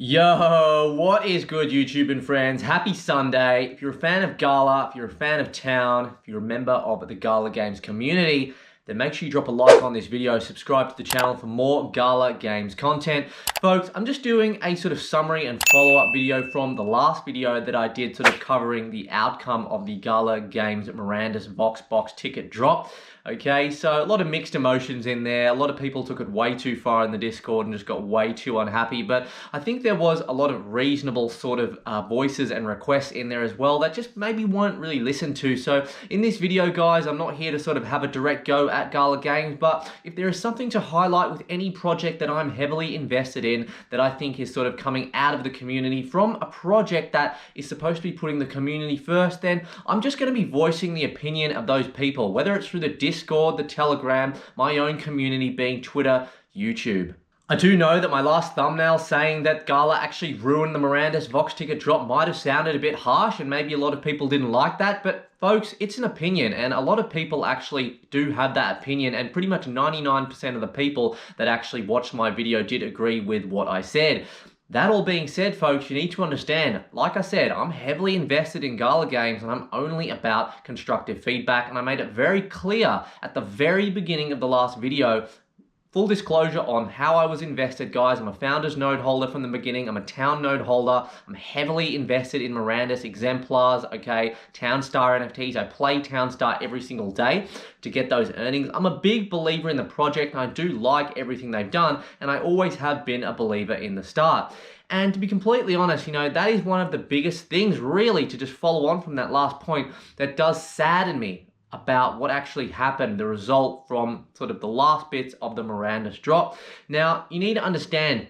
Yo, what is good, YouTube and friends? Happy Sunday. If you're a fan of Gala, if you're a fan of Town, if you're a member of the Gala Games community, then make sure you drop a like on this video, subscribe to the channel for more Gala Games content. Folks, I'm just doing a sort of summary and follow-up video from the last video that I did sort of covering the outcome of the Gala Games Mirandus VOX box ticket drop. Okay, so a lot of mixed emotions in there. A lot of people took it way too far in the Discord and just got way too unhappy. But I think there was a lot of reasonable sort of voices and requests in there as well that just maybe weren't really listened to. So in this video, guys, I'm not here to sort of have a direct go at Gala Games, but if there is something to highlight with any project that I'm heavily invested in that I think is sort of coming out of the community from a project that is supposed to be putting the community first, then I'm just going to be voicing the opinion of those people, whether it's through the Discord, the Telegram, my own community being Twitter, YouTube. I do know that my last thumbnail saying that Gala actually ruined the Mirandus VOX ticket drop might have sounded a bit harsh and maybe a lot of people didn't like that, but folks, it's an opinion and a lot of people actually do have that opinion, and pretty much 99% of the people that actually watched my video did agree with what I said. That all being said, folks, you need to understand, like I said, I'm heavily invested in Gala Games and I'm only about constructive feedback, and I made it very clear at the very beginning of the last video. Full disclosure on how I was invested, guys. I'm a founder's node holder from the beginning. I'm a town node holder. I'm heavily invested in Mirandus exemplars, okay, Town Star NFTs. I play Town Star every single day to get those earnings. I'm a big believer in the project and I do like everything they've done, and I always have been a believer in the start. And to be completely honest, you know, that is one of the biggest things really, to just follow on from that last point, that does sadden me about what actually happened, the result from sort of the last bits of the Mirandus drop. Now, you need to understand,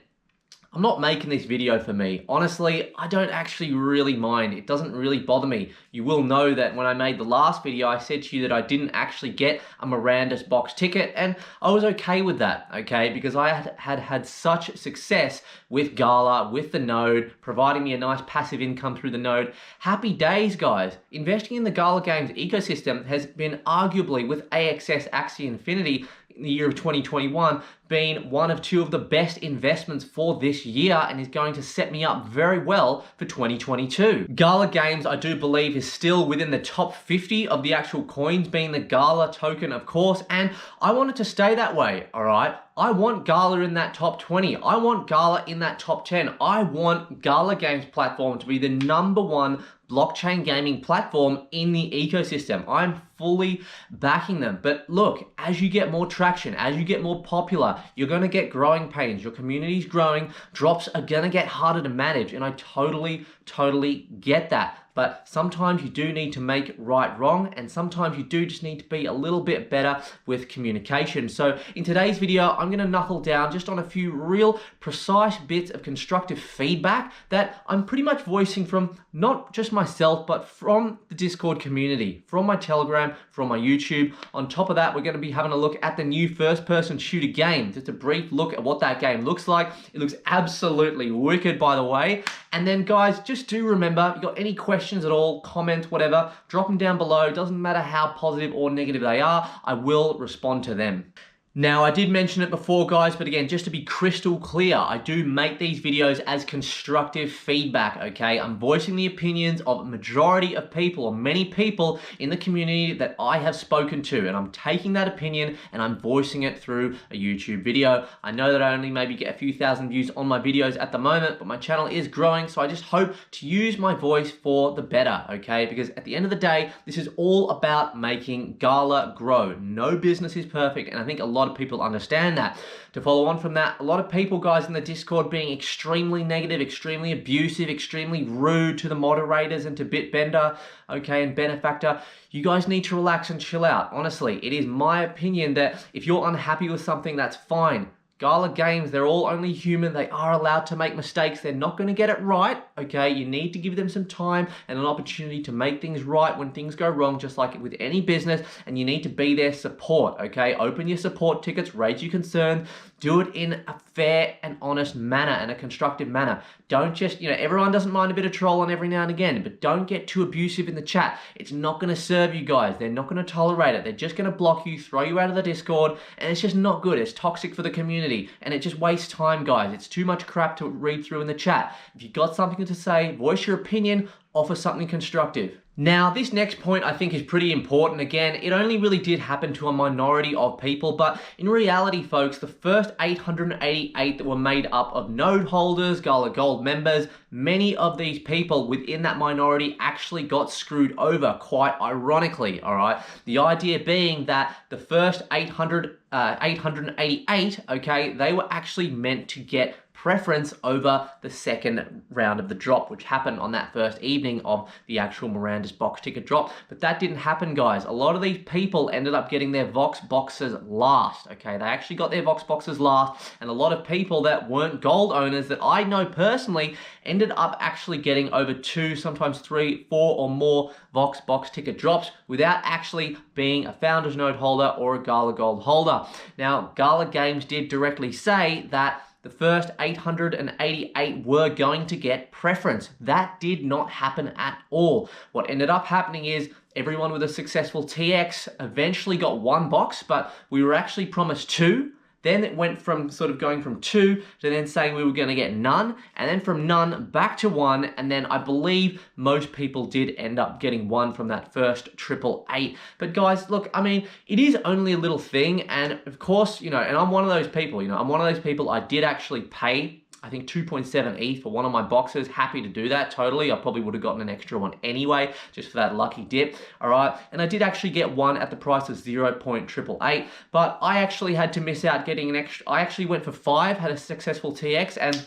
I'm not making this video for me. Honestly, I don't actually really mind. It doesn't really bother me. You will know that when I made the last video, I said to you that I didn't actually get a Mirandus box ticket, and I was okay with that, okay? Because I had such success with Gala, with the node, providing me a nice passive income through the node. Happy days, guys. Investing in the Gala Games ecosystem has been arguably, with AXS Axie Infinity, in the year of 2021, been one of two of the best investments for this year, and is going to set me up very well for 2022. Gala Games, I do believe, is still within the top 50 of the actual coins, being the Gala token, of course, and I want it to stay that way, all right? I want Gala in that top 20. I want Gala in that top 10. I want Gala Games platform to be the #1 blockchain gaming platform in the ecosystem. I'm fully backing them. But look, as you get more traction, as you get more popular, you're going to get growing pains. Your community's growing. Drops are going to get harder to manage. And I totally get that. But sometimes you do need to make right wrong, and sometimes you do just need to be a little bit better with communication. So in today's video, I'm going to knuckle down just on a few real precise bits of constructive feedback that I'm pretty much voicing from not just myself, but from the Discord community, from my Telegram, from my YouTube. On top of that, we're going to be having a look at the new first-person shooter game. Just a brief look at what that game looks like. It looks absolutely wicked, by the way. And then, guys, just do remember, if you've got any questions at all, comment, whatever, drop them down below. Doesn't matter how positive or negative they are, I will respond to them. Now, I did mention it before, guys, but again, just to be crystal clear, I do make these videos as constructive feedback, okay? I'm voicing the opinions of a majority of people, or many people in the community that I have spoken to, and I'm taking that opinion and I'm voicing it through a YouTube video. I know that I only maybe get a few thousand views on my videos at the moment, but my channel is growing, so I just hope to use my voice for the better, okay? Because at the end of the day, this is all about making Gala grow. No business is perfect, and I think a lot of people understand that. To follow on from that, a lot of people, guys, in the Discord being extremely negative, extremely abusive, extremely rude to the moderators and to Bitbender, okay, and Benefactor. You guys need to relax and chill out. Honestly, it is my opinion that if you're unhappy with something, that's fine. Gala Games, they're all only human. They are allowed to make mistakes. They're not going to get it right, okay? You need to give them some time and an opportunity to make things right when things go wrong, just like with any business, and you need to be their support, okay? Open your support tickets, raise your concerns, Do it in a fair and honest manner and a constructive manner. Don't just, everyone doesn't mind a bit of trolling every now and again, but don't get too abusive in the chat. It's not going to serve you guys. They're not going to tolerate it. They're just going to block you, throw you out of the Discord, and it's just not good. It's toxic for the community, and it just wastes time, guys. It's too much crap to read through in the chat. If you've got something to say, voice your opinion, offer something constructive. Now, this next point I think is pretty important. Again, it only really did happen to a minority of people, but in reality, folks, the first 888 that were made up of node holders, Gala Gold members, many of these people within that minority actually got screwed over, quite ironically, all right? The idea being that the first 888, okay, they were actually meant to get preference over the second round of the drop, which happened on that first evening of the actual Miranda's box ticket drop. But that didn't happen, guys. A lot of these people ended up getting their Vox boxes last, okay? They actually got their Vox boxes last, and a lot of people that weren't gold owners that I know personally ended up actually getting over 2, sometimes 3, 4 or more Vox box ticket drops without actually being a Founders Node holder or a Gala Gold holder. Now, Gala Games did directly say that the first 888 were going to get preference. That did not happen at all. What ended up happening is everyone with a successful TX eventually got 1 box, but we were actually promised 2. Then it went from sort of going from 2 to then saying we were going to get none, and then from none back to 1, and then I believe most people did end up getting 1 from that first 888. But guys, look, I mean, it is only a little thing, and of course, and I'm one of those people, I did actually pay, I think 2.7 ETH for one of my boxes. Happy to do that, totally. I probably would have gotten an extra one anyway, just for that lucky dip, all right? And I did actually get one at the price of 0.888, but I actually had to miss out getting an extra. I actually went for 5, had a successful TX, and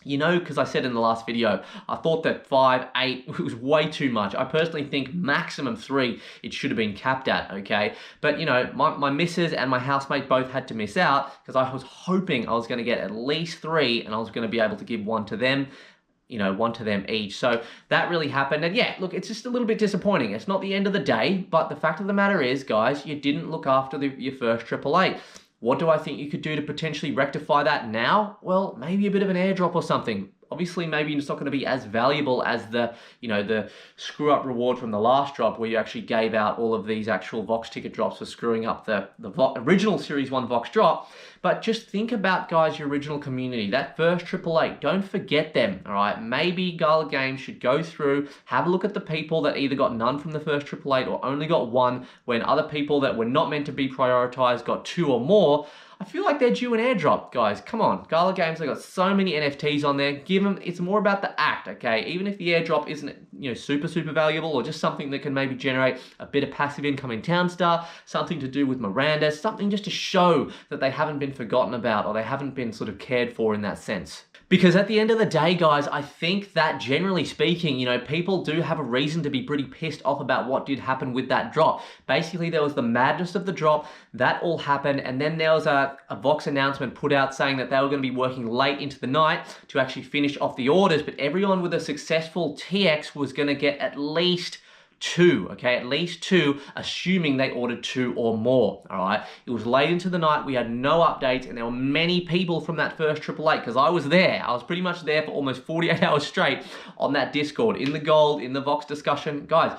because I said in the last video, I thought that 5, 8 it was way too much. I personally think maximum 3 it should have been capped at, okay? But, my missus and my housemate both had to miss out because I was hoping I was going to get at least 3 and I was going to be able to give 1 to them. 1 to them each. So that really happened. And yeah, look, it's just a little bit disappointing. It's not the end of the day, but the fact of the matter is, guys, you didn't look after your first 888. What do I think you could do to potentially rectify that now? Well, maybe a bit of an airdrop or something. Obviously, maybe it's not going to be as valuable as the screw-up reward from the last drop where you actually gave out all of these actual Vox ticket drops for screwing up the original Series 1 Vox drop. But just think about, guys, your original community. That first 888, don't forget them, all right? Maybe Gala Games should go through, have a look at the people that either got none from the first 888 or only got 1, when other people that were not meant to be prioritized got 2 or more. I feel like they're due an airdrop, guys. Come on, Gala Games, they got so many NFTs on there. Give them, it's more about the act, okay? Even if the airdrop isn't, super valuable, or just something that can maybe generate a bit of passive income in Townstar, something to do with Miranda, something just to show that they haven't been forgotten about or they haven't been sort of cared for in that sense. Because at the end of the day, guys, I think that generally speaking, people do have a reason to be pretty pissed off about what did happen with that drop. Basically, there was the madness of the drop, that all happened, and then there was a Vox announcement put out saying that they were going to be working late into the night to actually finish off the orders, but everyone with a successful TX was going to get at least 2, okay, at least 2, assuming they ordered 2 or more, all right? It was late into the night, we had no updates, and there were many people from that first 888, because I was there. I was pretty much there for almost 48 hours straight on that Discord, in the gold, in the Vox discussion. Guys,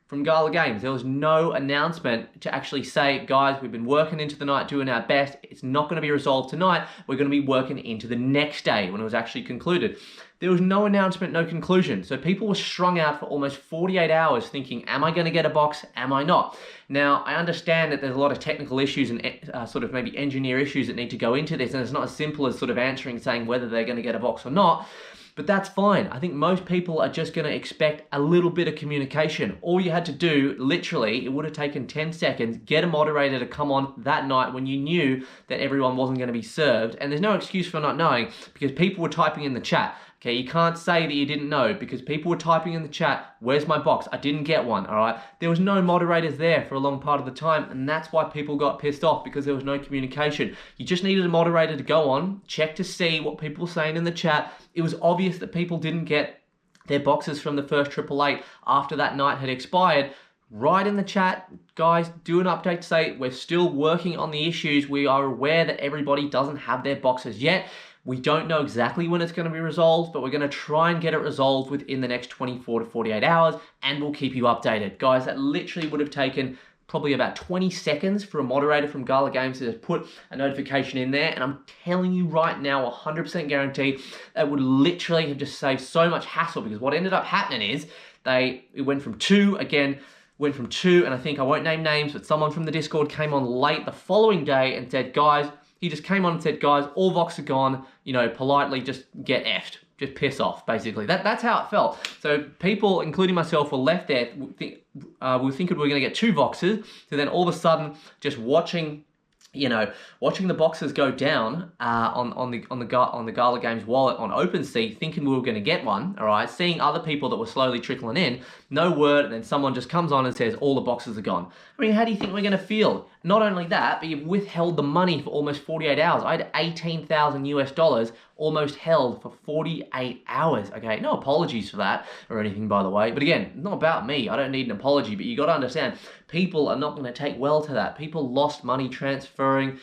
from Gala Games, there was no announcement to actually say, guys, we've been working into the night, doing our best. It's not going to be resolved tonight. We're going to be working into the next day when it was actually concluded. There was no announcement, no conclusion. So people were strung out for almost 48 hours thinking, am I going to get a box? Am I not? Now, I understand that there's a lot of technical issues and sort of maybe engineer issues that need to go into this, and it's not as simple as sort of answering saying whether they're going to get a box or not. But that's fine. I think most people are just going to expect a little bit of communication. All you had to do, literally, it would have taken 10 seconds, get a moderator to come on that night when you knew that everyone wasn't going to be served. And there's no excuse for not knowing, because people were typing in the chat. Okay, you can't say that you didn't know, because people were typing in the chat, where's my box? I didn't get one, all right? There was no moderators there for a long part of the time, and that's why people got pissed off, because there was no communication. You just needed a moderator to go on, check to see what people were saying in the chat. It was obvious that people didn't get their boxes from the first 888 after that night had expired. write in the chat, guys, do an update to say we're still working on the issues. We are aware that everybody doesn't have their boxes yet. We don't know exactly when it's going to be resolved, but we're going to try and get it resolved within the next 24 to 48 hours, and we'll keep you updated. Guys, that literally would have taken probably about 20 seconds for a moderator from Gala Games to just put a notification in there, and I'm telling you right now, 100% guarantee, that would literally have just saved so much hassle, because what ended up happening is it went from two, and I think I won't name names, but someone from the Discord came on late the following day and said, guys, he just came on and said, guys, all Vox are gone, you know, politely just get effed. Just piss off, basically. That's how it felt. So people, including myself, were left there. We were thinking we were going to get 2 Voxes. So then all of a sudden, just watching the boxes go down on the Gala Games wallet on OpenSea, thinking we were going to get one. All right, seeing other people that were slowly trickling in, no word, and then someone just comes on and says all the boxes are gone. I mean, how do you think we're going to feel? Not only that, but you've withheld the money for almost 48 hours. I had $18,000 almost held for 48 hours. Okay, no apologies for that or anything, by the way. But again, not about me. I don't need an apology. But you got to understand, people are not going to take well to that. People lost money transferring,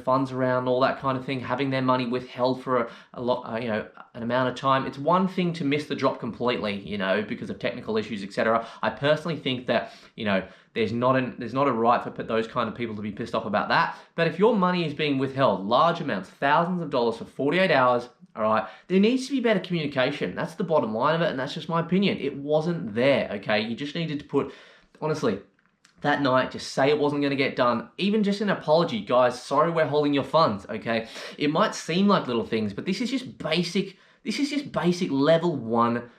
funds around, all that kind of thing, having their money withheld for a lot, an amount of time. It's one thing to miss the drop completely, because of technical issues, etc. I personally think that, there's not a right for those kind of people to be pissed off about that. But if your money is being withheld, large amounts, thousands of dollars for 48 hours, all right, there needs to be better communication. That's the bottom line of it, and that's just my opinion. It wasn't there, okay? You just needed to put, honestly, that night, just say it wasn't going to get done. Even just an apology. Guys, sorry we're holding your funds, okay? It might seem like little things, but this is just basic level 1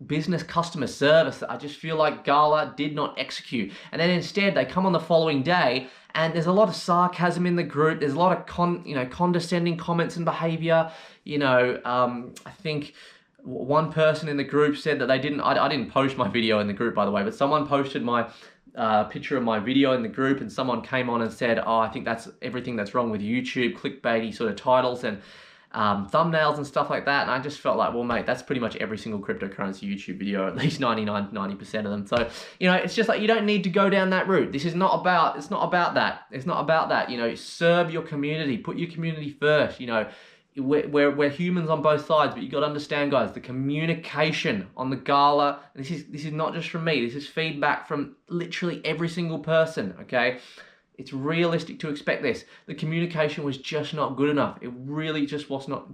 business customer service that I just feel like Gala did not execute. And then instead they come on the following day and there's a lot of sarcasm in the group. There's a lot of condescending comments and behavior. I think one person in the group said that I didn't post my video in the group, by the way, but someone posted my picture of my video in the group, and someone came on and said, oh, I think that's everything that's wrong with YouTube, clickbaity sort of titles and thumbnails and stuff like that. And I just felt like, well, mate, that's pretty much every single cryptocurrency YouTube video, at least 90% of them. So, it's just like, you don't need to go down that route. It's not about that. Serve your community, put your community first. We're humans on both sides, but you got to understand, guys, the communication on the Gala, this is not just from me, this is feedback from literally every single person, okay? It's realistic to expect this. The communication was just not good enough. It really just was not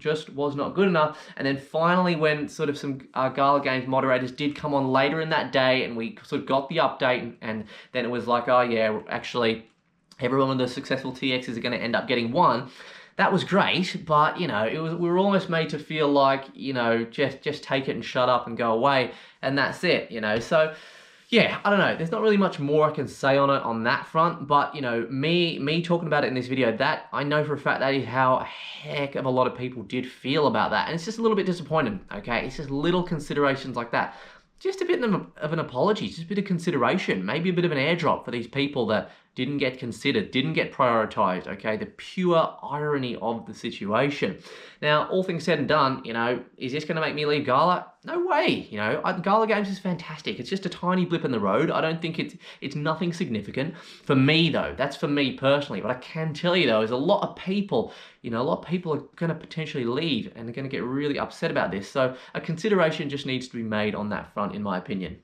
good enough. And then finally, when sort of some Gala Games moderators did come on later in that day, and we sort of got the update, and then it was like, oh yeah, actually, everyone with the successful TXs are going to end up getting one. That was great, but we were almost made to feel like, just take it and shut up and go away, and that's it. So. Yeah, I don't know. There's not really much more I can say on it on that front, but me talking about it in this video, that I know for a fact that is how a heck of a lot of people did feel about that, and it's just a little bit disappointing. Okay, it's just little considerations like that. Just a bit of an apology, just a bit of consideration, maybe a bit of an airdrop for these people that didn't get considered, didn't get prioritized, okay? The pure irony of the situation. Now, all things said and done, is this going to make me leave Gala? No way, Gala Games is fantastic. It's just a tiny blip in the road. I don't think it's nothing significant. For me, though, that's for me personally. What I can tell you, though, is a lot of people, are going to potentially leave and they're going to get really upset about this. So a consideration just needs to be made on that front, in my opinion.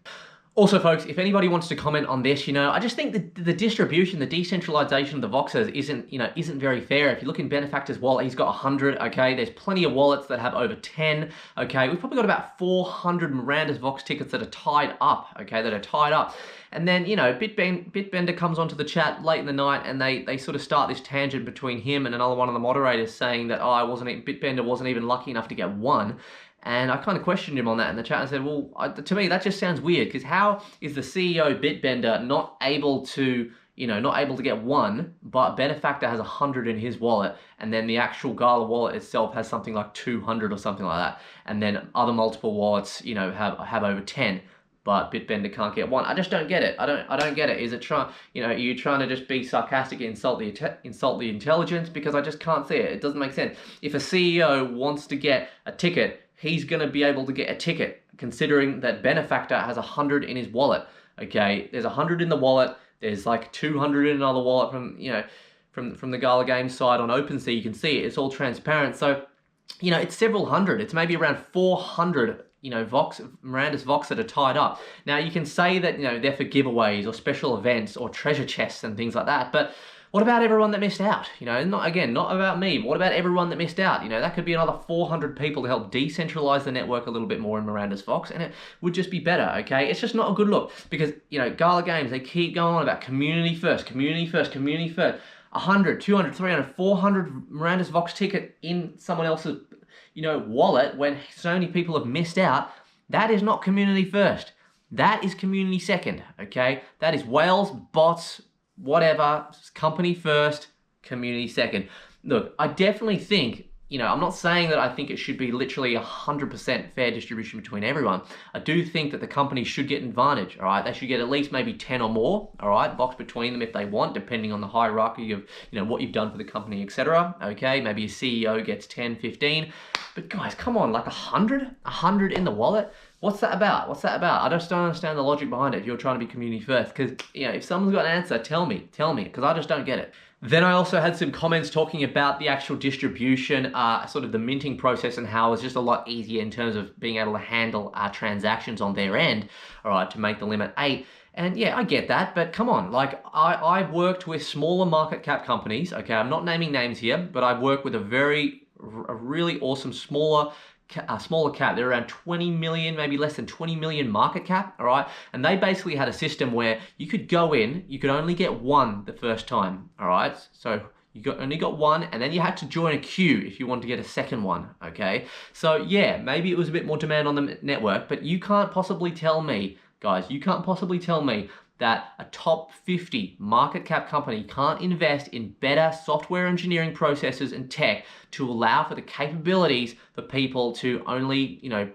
Also, folks, if anybody wants to comment on this, I just think the distribution, the decentralization of the Voxers isn't very fair. If you look in Benefactor's wallet, he's got 100, okay? There's plenty of wallets that have over 10, okay? We've probably got about 400 Mirandus VOX tickets that are tied up, okay? And then, Bitbender comes onto the chat late in the night and they sort of start this tangent between him and another one of the moderators saying that, Bitbender wasn't even lucky enough to get one. And I kind of questioned him on that in the chat and said, well, to me, that just sounds weird, because how is the CEO Bitbender not able to get one, but Benefactor has 100 in his wallet, and then the actual Gala wallet itself has something like 200 or something like that, and then other multiple wallets, have over 10, but Bitbender can't get one. I just don't get it. I don't get it. Is it are you trying to just be sarcastic and insult the intelligence? Because I just can't see it. It doesn't make sense. If a CEO wants to get a ticket, he's going to be able to get a ticket, considering that Benefactor has 100 in his wallet. okay? There's 100 in the wallet. There's like 200 in another wallet from, you know, from the Gala Games side on OpenSea. You can see it. It's all transparent. So, you know, it's several hundred. It's maybe around 400, you know, Mirandus VOX that are tied up. Now, you can say that, you know, they're for giveaways or special events or treasure chests and things like that, but what about everyone that missed out? You know, not about me. What about everyone that missed out? You know, that could be another 400 people to help decentralize the network a little bit more in Mirandus VOX, and it would just be better, okay? It's just not a good look because, you know, Gala Games, they keep going on about community first, community first, community first. 100, 200, 300, 400 Mirandus VOX ticket in someone else's, you know, wallet when so many people have missed out. That is not community first. That is community second, okay? That is whales, bots, whatever, company first, community second. Look, I definitely think, you know, I'm not saying that I think it should be literally 100% fair distribution between everyone. I do think that the companies should get an advantage, all right? They should get at least maybe 10 or more, all right? Box between them if they want, depending on the hierarchy of, you know, what you've done for the company, etc. Okay, maybe a CEO gets 10, 15. But guys, come on, like 100 in the wallet? What's that about? What's that about? I just don't understand the logic behind it if you're trying to be community first. Because, you know, if someone's got an answer, tell me, because I just don't get it. Then I also had some comments talking about the actual distribution, sort of the minting process and how it's just a lot easier in terms of being able to handle transactions on their end, all right, to make the limit 8. And yeah, I get that, but come on, like I've worked with smaller market cap companies, okay, I'm not naming names here, but I've worked with a really awesome smaller cap. They're around 20 million, maybe less than 20 million market cap, all right? And they basically had a system where you could go in, you could only get one the first time, all right? So you only got one, and then you had to join a queue if you wanted to get a second one, okay? So yeah, maybe it was a bit more demand on the network, but you can't possibly tell me, guys, you can't possibly tell me that a top 50 market cap company can't invest in better software engineering processes and tech to allow for the capabilities for people to only, you know,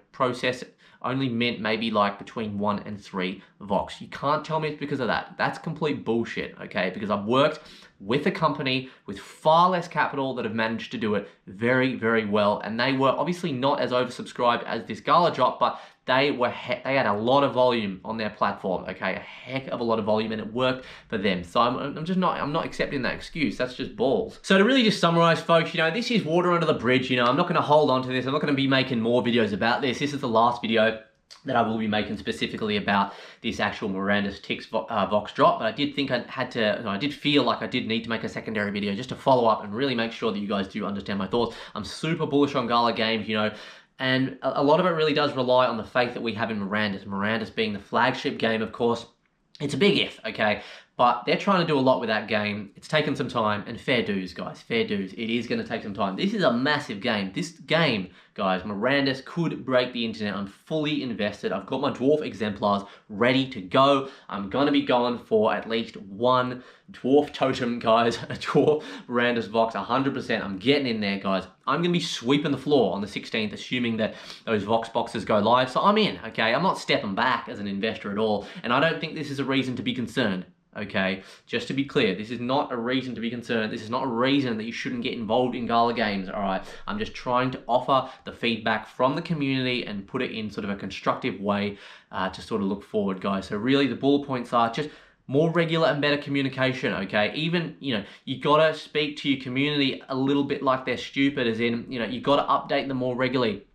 only mint maybe like between 1 and 3 VOX. You can't tell me it's because of that. That's complete bullshit, okay? Because I've worked with a company with far less capital that have managed to do it very, very well. And they were obviously not as oversubscribed as this Gala drop, but they had a lot of volume on their platform, okay? A heck of a lot of volume, and it worked for them. So I'm not accepting that excuse. That's just balls. So to really just summarize, folks, you know, this is water under the bridge. You know, I'm not going to hold on to this. I'm not going to be making more videos about this. This is the last video that I will be making specifically about this actual Mirandus VOX drop, but I did think I did feel like I did need to make a secondary video just to follow up and really make sure that you guys do understand my thoughts. I'm super bullish on Gala Games, you know, and a lot of it really does rely on the faith that we have in Mirandus. Mirandus being the flagship game, of course. It's a big if, okay? But they're trying to do a lot with that game. It's taken some time, and fair dues, guys, fair dues. It is going to take some time. This is a massive game. This game, guys, Mirandus could break the internet. I'm fully invested. I've got my dwarf exemplars ready to go. I'm going to be going for at least one dwarf totem, guys. A dwarf Mirandus VOX, 100%. I'm getting in there, guys. I'm going to be sweeping the floor on the 16th, assuming that those VOX boxes go live. So I'm in, okay? I'm not stepping back as an investor at all, and I don't think this is a reason to be concerned. Okay, just to be clear, this is not a reason to be concerned. This is not a reason that you shouldn't get involved in Gala Games, all right? I'm just trying to offer the feedback from the community and put it in sort of a constructive way to sort of look forward, guys. So really the bullet points are just more regular and better communication, okay? Even, you know, you gotta speak to your community a little bit like they're stupid, as in, you know, you gotta update them more regularly.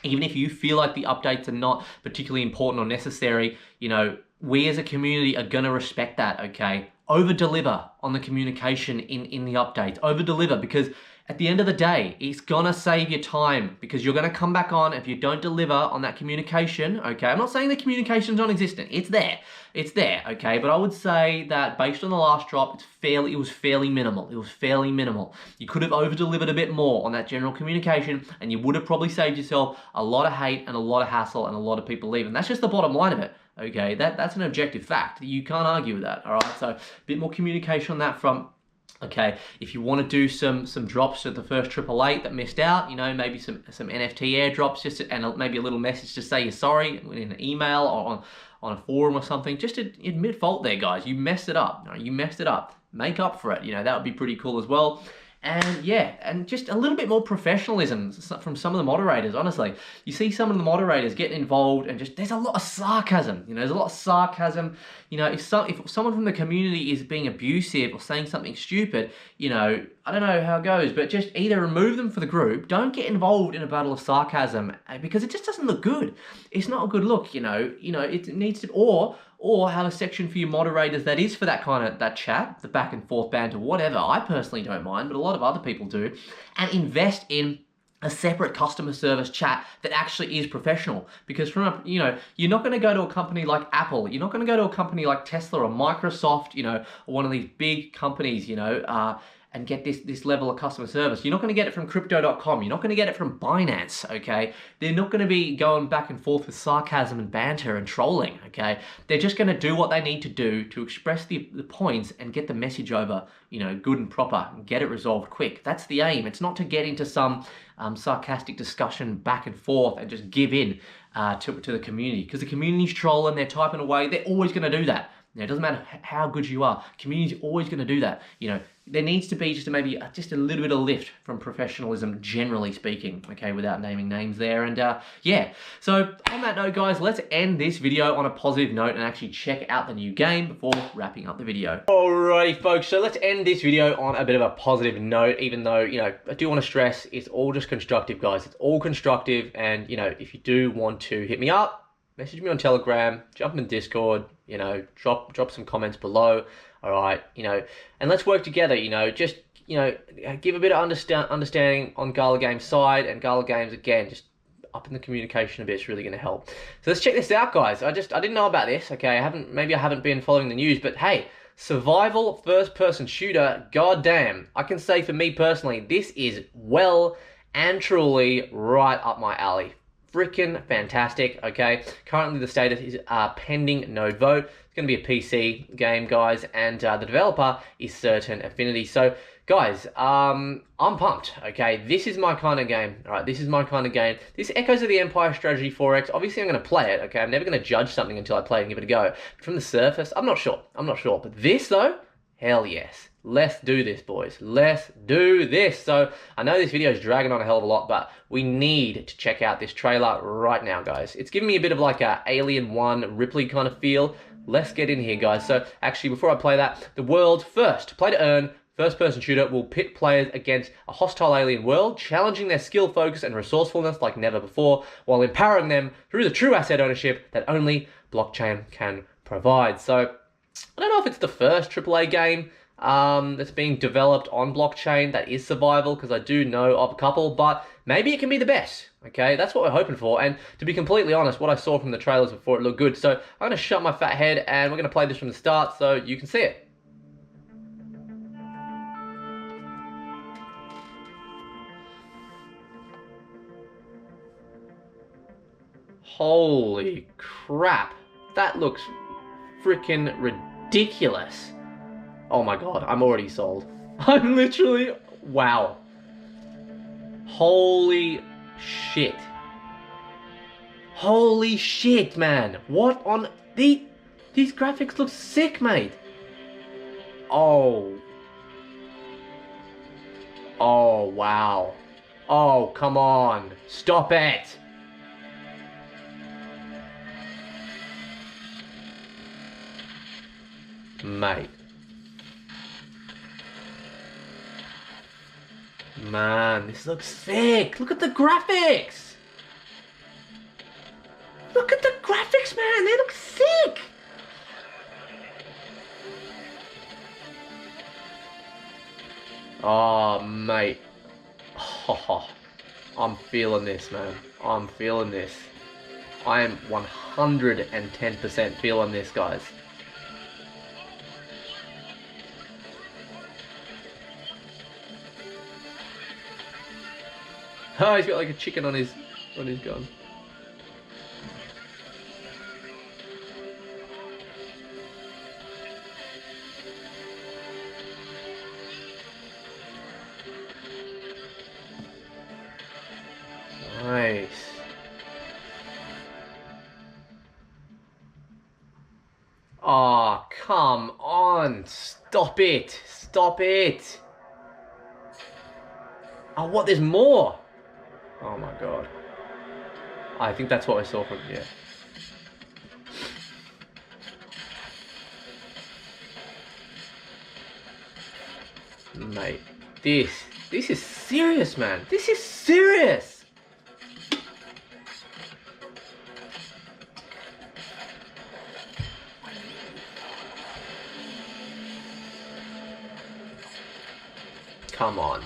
Even if you feel like the updates are not particularly important or necessary, you know, we as a community are going to respect that, okay? Over-deliver on the communication in the updates. Over-deliver, because at the end of the day, it's going to save you time, because you're going to come back on if you don't deliver on that communication, okay? I'm not saying the communication's non-existent. It's there. It's there, okay? But I would say that based on the last drop, it was fairly minimal. It was fairly minimal. You could have over-delivered a bit more on that general communication, and you would have probably saved yourself a lot of hate and a lot of hassle and a lot of people leaving. That's just the bottom line of it. Okay, that's an objective fact. You can't argue with that, all right? So a bit more communication on that front. Okay, if you want to do some drops at the first 888 that missed out, you know, maybe some NFT airdrops, and maybe a little message to say you're sorry in an email or on a forum or something, just to admit fault there, guys. You messed it up. You messed it up. Make up for it. You know, that would be pretty cool as well. And yeah, and just a little bit more professionalism from some of the moderators, honestly. You see some of the moderators getting involved and just, there's a lot of sarcasm, there's a lot of sarcasm. If someone from the community is being abusive or saying something stupid, I don't know how it goes, but just either remove them for the group, don't get involved in a battle of sarcasm, because it just doesn't look good. It's not a good look, it needs to, or have a section for your moderators that is for that chat, the back and forth banter, whatever. I personally don't mind, but a lot of other people do. And invest in a separate customer service chat that actually is professional. Because you're not going to go to a company like Apple, you're not going to go to a company like Tesla or Microsoft, or one of these big companies, and get this level of customer service. You're not going to get it from crypto.com. You're not going to get it from Binance, okay? They're not going to be going back and forth with sarcasm and banter and trolling, okay? They're just going to do what they need to do to express the points and get the message over, good and proper, and get it resolved quick. That's the aim. It's not to get into some sarcastic discussion back and forth and just give in to the community. Because the community's trolling, they're typing away, they're always going to do that. It doesn't matter how good you are. Community's always going to do that. There needs to be just a little bit of lift from professionalism, generally speaking, okay, without naming names there. And yeah, so on that note, guys, let's end this video on a positive note and actually check out the new game before wrapping up the video. Alrighty, folks, so let's end this video on a bit of a positive note, even though, I do want to stress it's all just constructive, guys. It's all constructive. And, if you do want to hit me up, message me on Telegram, jump in Discord, drop some comments below, all right, and let's work together, just, give a bit of understanding on Gala Games' side, and Gala Games, again, just upping the communication a bit is really going to help. So let's check this out, guys. I didn't know about this, okay? Maybe I haven't been following the news, but hey, survival first-person shooter, goddamn, I can say for me personally, this is well and truly right up my alley. Freaking fantastic, okay? Currently the status is pending no vote. It's going to be a PC game, guys, and the developer is Certain Affinity. So, guys, I'm pumped, okay? This is my kind of game, all right? This is my kind of game. This echoes of the Empire Strategy 4X. Obviously, I'm going to play it, okay? I'm never going to judge something until I play it and give it a go. But from the surface, I'm not sure. But this, though, hell yes. Let's do this, boys. Let's do this. So I know this video is dragging on a hell of a lot, but we need to check out this trailer right now, guys. It's giving me a bit of like a Alien 1 Ripley kind of feel. Let's get in here, guys. So actually, before I play that, the world first, play to earn, first-person shooter will pit players against a hostile alien world, challenging their skill, focus, and resourcefulness like never before, while empowering them through the true asset ownership that only blockchain can provide. So I don't know if it's the first AAA game that's being developed on blockchain that is survival, because I do know of a couple, but maybe it can be the best, okay? That's what we're hoping for, and to be completely honest, what I saw from the trailers before, it looked good. So I'm going to shut my fat head, and we're going to play this from the start so you can see it. Holy crap, that looks freaking ridiculous. Oh my god, I'm already sold. I'm literally, wow. Holy shit. Holy shit, man. What on, these graphics look sick, mate. Oh. Oh, wow. Oh, come on. Stop it. Mate. Man, this looks sick. Look at the graphics. Look at the graphics, man. They look sick. Oh, mate. Oh, I'm feeling this, man. I'm feeling this. I am 110% feeling this, guys. Oh, he's got like a chicken on his gun. Nice. Oh, come on. Stop it. Stop it. Oh, what? There's more. Oh my god. I think that's what I saw from here. Mate, this is serious, man. This is serious. Come on.